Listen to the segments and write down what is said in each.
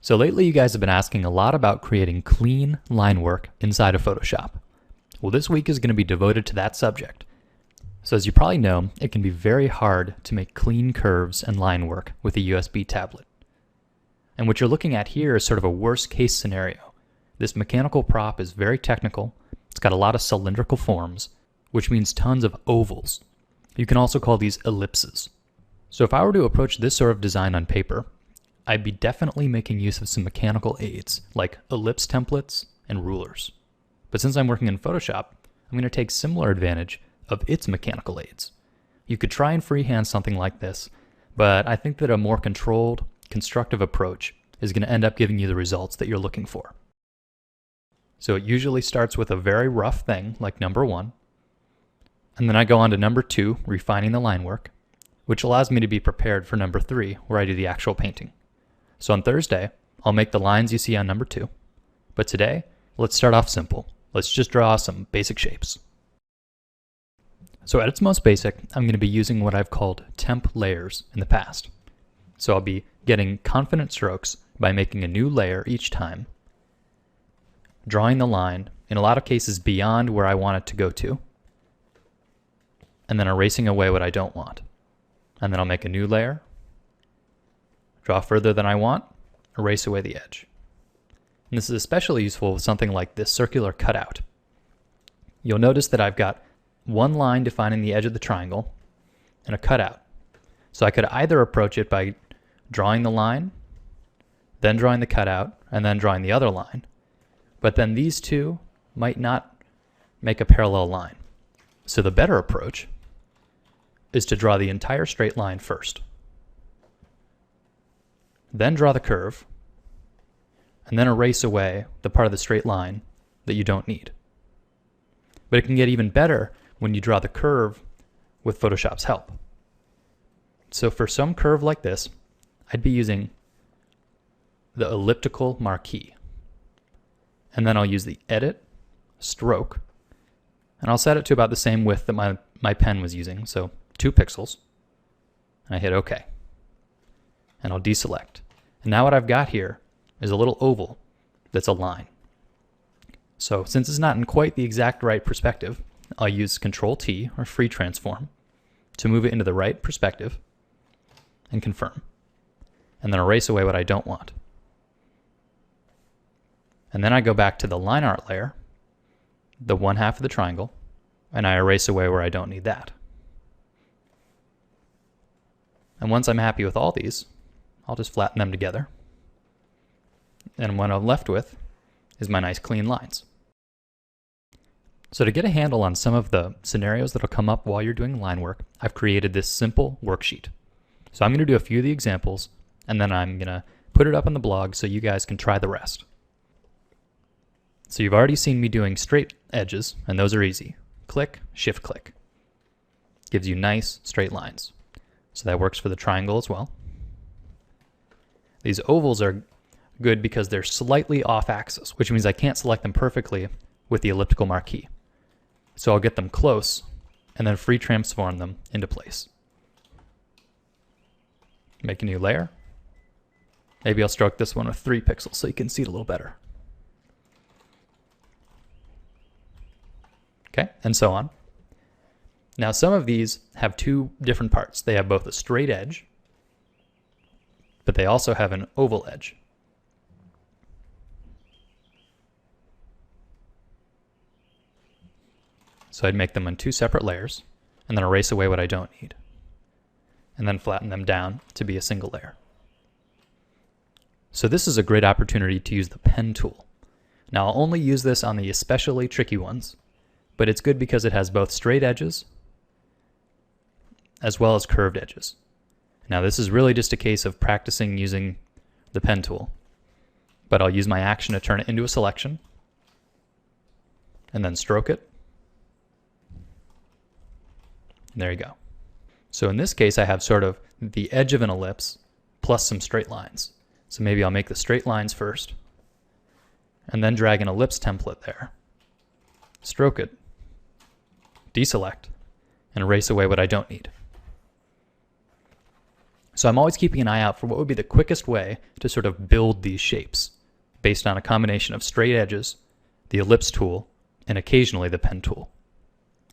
So lately you guys have been asking a lot about creating clean line work inside of Photoshop. Well, this week is going to be devoted to that subject. So as you probably know, it can be very hard to make clean curves and line work with a USB tablet. And what you're looking at here is sort of a worst case scenario. This mechanical prop is very technical. It's got a lot of cylindrical forms, which means tons of ovals. You can also call these ellipses. So if I were to approach this sort of design on paper, I'd be definitely making use of some mechanical aids like ellipse templates and rulers. But since I'm working in Photoshop, I'm going to take similar advantage of its mechanical aids. You could try and freehand something like this, but I think that a more controlled, constructive approach is going to end up giving you the results that you're looking for. So it usually starts with a very rough thing like number 1, and then I go on to number 2, refining the line work, which allows me to be prepared for number 3, where I do the actual painting. So on Thursday, I'll make the lines you see on number 2. But today, let's start off simple. Let's just draw some basic shapes. So at its most basic, I'm going to be using what I've called temp layers in the past. So I'll be getting confident strokes by making a new layer each time, drawing the line, in a lot of cases beyond where I want it to go to, and then erasing away what I don't want. And then I'll make a new layer, draw further than I want, erase away the edge. And this is especially useful with something like this circular cutout. You'll notice that I've got one line defining the edge of the triangle and a cutout. So I could either approach it by drawing the line, then drawing the cutout, and then drawing the other line. But then these two might not make a parallel line. So the better approach is to draw the entire straight line first. Then draw the curve, and then erase away the part of the straight line that you don't need. But it can get even better when you draw the curve with Photoshop's help. So for some curve like this, I'd be using the elliptical marquee. And then I'll use the edit, stroke, and I'll set it to about the same width that my pen was using, so 2 pixels. And I hit OK. And I'll deselect. And now what I've got here is a little oval that's a line. So since it's not in quite the exact right perspective, I'll use Control-T, or free transform, to move it into the right perspective and confirm. And then erase away what I don't want. And then I go back to the line art layer, the one half of the triangle, and I erase away where I don't need that. And once I'm happy with all these, I'll just flatten them together. And what I'm left with is my nice clean lines. So to get a handle on some of the scenarios that'll come up while you're doing line work, I've created this simple worksheet. So I'm going to do a few of the examples, and then I'm going to put it up on the blog so you guys can try the rest. So you've already seen me doing straight edges, and those are easy. Click, shift click. Gives you nice straight lines. So that works for the triangle as well. These ovals are good because they're slightly off axis, which means I can't select them perfectly with the elliptical marquee. So I'll get them close and then free transform them into place. Make a new layer. Maybe I'll stroke this one with 3 pixels so you can see it a little better. Okay, and so on. Now some of these have 2 different parts. They have both a straight edge, but they also have an oval edge. So I'd make them on 2 separate layers, and then erase away what I don't need, and then flatten them down to be a single layer. So this is a great opportunity to use the pen tool. Now I'll only use this on the especially tricky ones, but it's good because it has both straight edges as well as curved edges. Now this is really just a case of practicing using the pen tool, but I'll use my action to turn it into a selection and then stroke it. And there you go. So in this case I have sort of the edge of an ellipse plus some straight lines. So maybe I'll make the straight lines first and then drag an ellipse template there, stroke it, deselect, and erase away what I don't need. So So I'm always keeping an eye out for what would be the quickest way to sort of build these shapes based on a combination of straight edges, the ellipse tool, and occasionally the pen tool.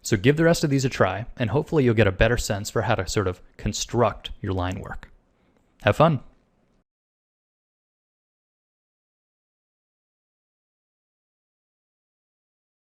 So give the rest of these a try, and hopefully you'll get a better sense for how to sort of construct your line work. Have fun!